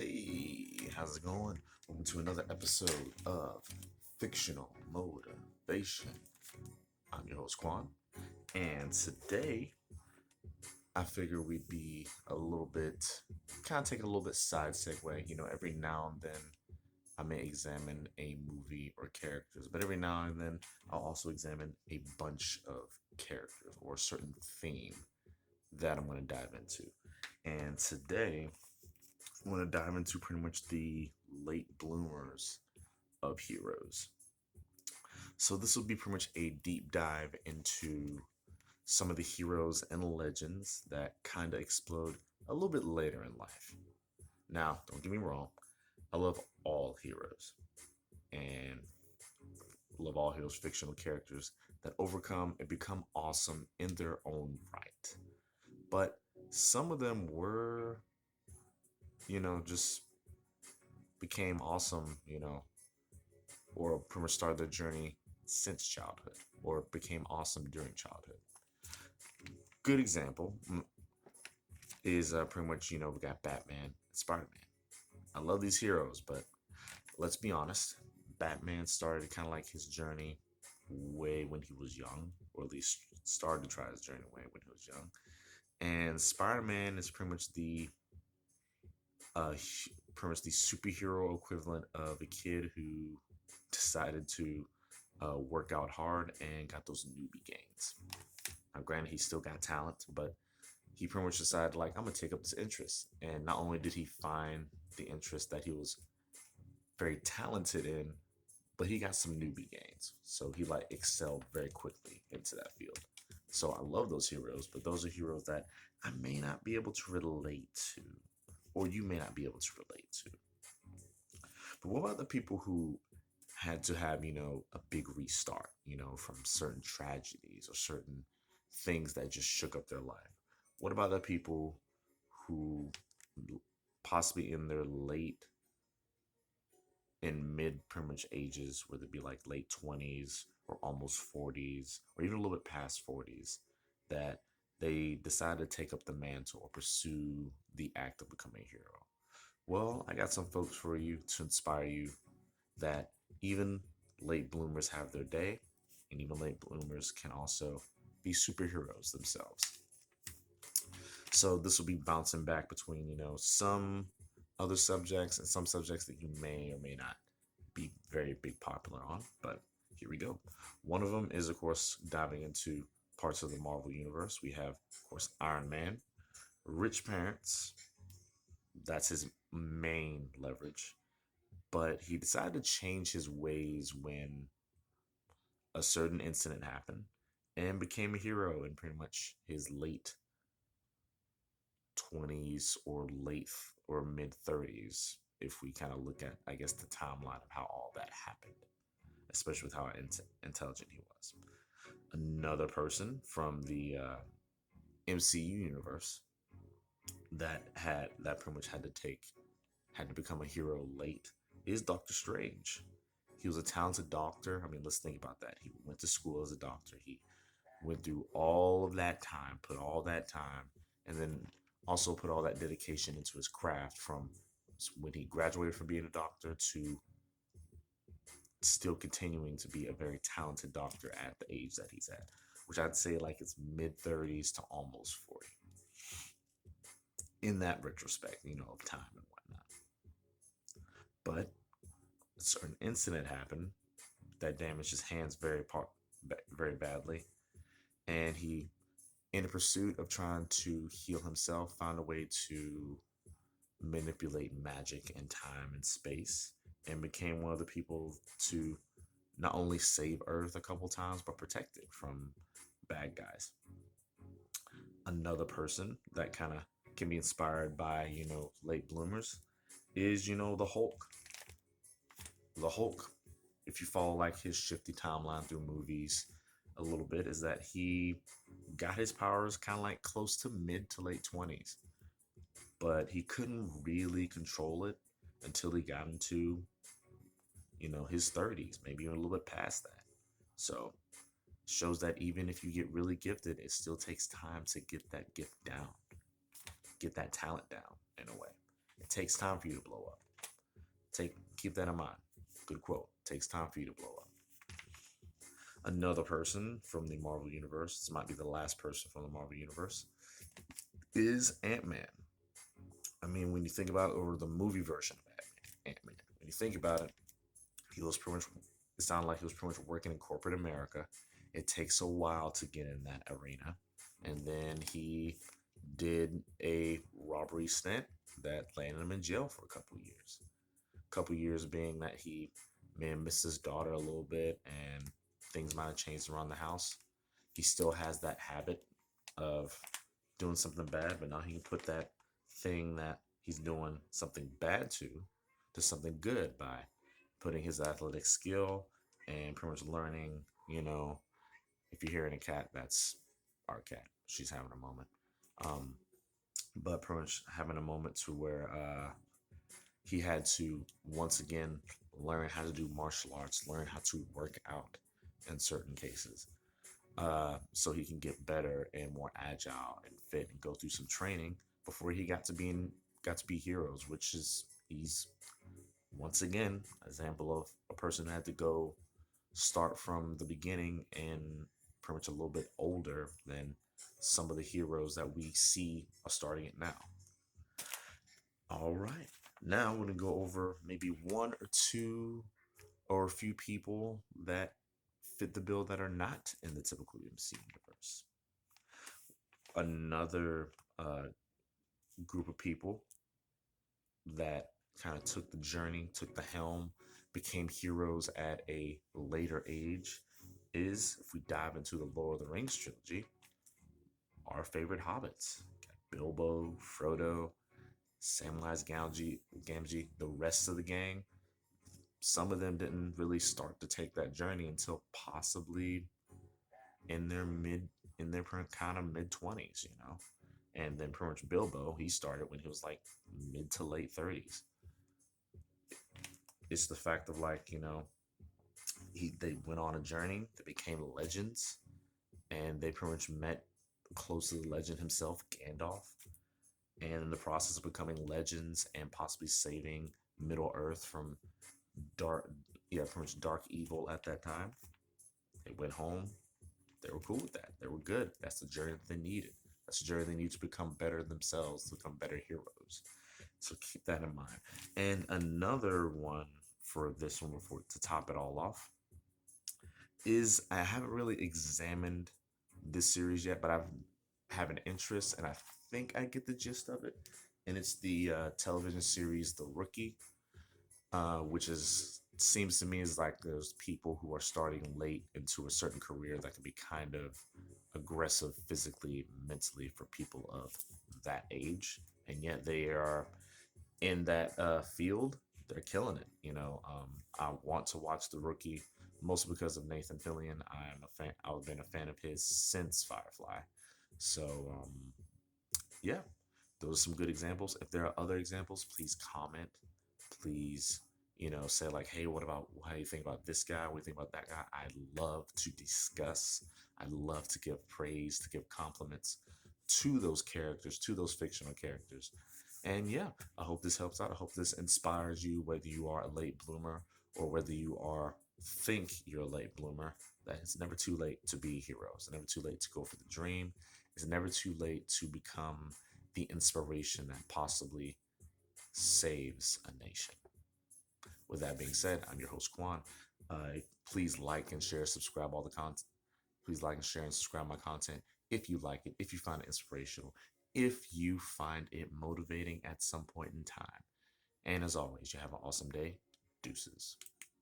Hey, how's it going? Welcome to another episode of Fictional Motivation. I'm your host, Quan, and today I figure we'd be a little bit, kind of take a little bit side segue. Every now and then I may examine a movie or characters, but every now and then I'll also examine a bunch of characters or a certain theme that I'm going to dive into. And today I want to dive into pretty much the late bloomers of heroes. So this will be pretty much a deep dive into some of the heroes and legends that kind of explode a little bit later in life. Now, don't get me wrong, I love all heroes and love all heroes, fictional characters that overcome and become awesome in their own right. But some of them were, just became awesome, or pretty much started their journey since childhood or became awesome during childhood. Good example is pretty much, we got Batman and Spider Man. I love these heroes, but let's be honest, Batman started kind of like his journey way when he was young, or at least started to try his journey way when he was young. And Spider Man is uh, pretty much the superhero equivalent of a kid who decided to work out hard and got those newbie gains. Now, granted, he still got talent, but he pretty much decided, like, I'm gonna take up this interest. And not only did he find the interest that he was very talented in, but he got some newbie gains. So he like excelled very quickly into that field. So I love those heroes, but those are heroes that I may not be able to relate to, or you may not be able to relate to. But what about the people who had to have, a big restart, from certain tragedies or certain things that just shook up their life? What about the people who possibly in their late and mid pretty much ages, whether it be like late 20s or almost 40s or even a little bit past 40s, that they decide to take up the mantle or pursue the act of becoming a hero? Well, I got some folks for you to inspire you that even late bloomers have their day, and even late bloomers can also be superheroes themselves. So this will be bouncing back between, some other subjects and some subjects that you may or may not be very big popular on. But here we go. One of them is, of course, diving into parts of the Marvel universe. We have, of course, Iron Man, rich parents. That's his main leverage. But he decided to change his ways when a certain incident happened and became a hero in pretty much his late 20s or late or mid 30s, if we kind of look at, I guess, the timeline of how all that happened, especially with how intelligent he was. Another person from the MCU universe that pretty much had to become a hero late is Doctor Strange. He was a talented doctor. I mean, let's think about that. He went to school as a doctor. He went through all of that time, put all that time, and then also put all that dedication into his craft from when he graduated from being a doctor to still continuing to be a very talented doctor at the age that he's at, which I'd say like it's mid 30s to almost 40 in that retrospect, of time and whatnot. But a certain incident happened that damaged his hands very badly, and he, in the pursuit of trying to heal himself, found a way to manipulate magic and time and space and became one of the people to not only save Earth a couple times, but protect it from bad guys. Another person that kind of can be inspired by, late bloomers is, the Hulk. The Hulk, if you follow like his shifty timeline through movies a little bit, is that he got his powers kind of like close to mid to late 20s, but he couldn't really control it until he got into, his 30s, maybe even a little bit past that. So shows that even if you get really gifted, it still takes time to get that gift down, get that talent down in a way. It takes time for you to blow up. Keep that in mind. Good quote. Takes time for you to blow up. Another person from the Marvel Universe, this might be the last person from the Marvel Universe, is Ant-Man. I mean, when you think about it, or the movie version of Ant-Man, when you think about it, he was pretty much, it sounded like he was pretty much working in corporate America. It takes a while to get in that arena. And then he did a robbery stint that landed him in jail for a couple of years. A couple of years being that he may have missed his daughter a little bit and things might have changed around the house. He still has that habit of doing something bad, but now he can put that thing that he's doing something bad to something good by putting his athletic skill and pretty much learning, if you're hearing a cat, that's our cat. She's having a moment. Um, but pretty much having a moment to where he had to once again learn how to do martial arts, learn how to work out in certain cases, so he can get better and more agile and fit and go through some training before he got to be heroes, which is he's once again an example of a person who had to go start from the beginning and pretty much a little bit older than some of the heroes that we see are starting it now. All right. Now we're going to go over maybe one or two or a few people that fit the bill that are not in the typical MCU universe. Another group of people that kind of took the journey, took the helm, became heroes at a later age is, if we dive into the Lord of the Rings trilogy, our favorite hobbits. Bilbo, Frodo, Samwise Gamgee, the rest of the gang. Some of them didn't really start to take that journey until possibly in their kind of mid 20s. And then pretty much Bilbo, he started when he was like mid to late 30s. It's the fact of like, they went on a journey, they became legends, and they pretty much met close to the legend himself, Gandalf. And in the process of becoming legends and possibly saving Middle Earth from pretty much dark evil at that time, they went home. They were cool with that. They were good. That's the journey that they needed. That's the journey they need to become better themselves, to become better heroes. So keep that in mind. And another one for this one, before to top it all off, is I haven't really examined this series yet, but I have an interest, and I think I get the gist of it. And it's the television series The Rookie, which seems to me is like those people who are starting late into a certain career that can be kind of aggressive physically, mentally for people of that age, and yet they are in that field. They're killing it. I want to watch The Rookie mostly because of Nathan Fillion. I'm a fan. I've been a fan of his since Firefly. So yeah, those are some good examples. If there are other examples, please comment. Please, say like, hey, what about how do you think about this guy? What do you think about that guy? I love to discuss. I love to give praise, to give compliments to those characters, to those fictional characters. And yeah, I hope this helps out. I hope this inspires you, whether you are a late bloomer or whether you think you're a late bloomer, that it's never too late to be a hero. It's never too late to go for the dream. It's never too late to become the inspiration that possibly saves a nation. With that being said, I'm your host, Quan. Please like and share, subscribe all the content. Please like and share and subscribe my content if you like it, if you find it inspirational, if you find it motivating at some point in time. And as always, you have an awesome day. Deuces.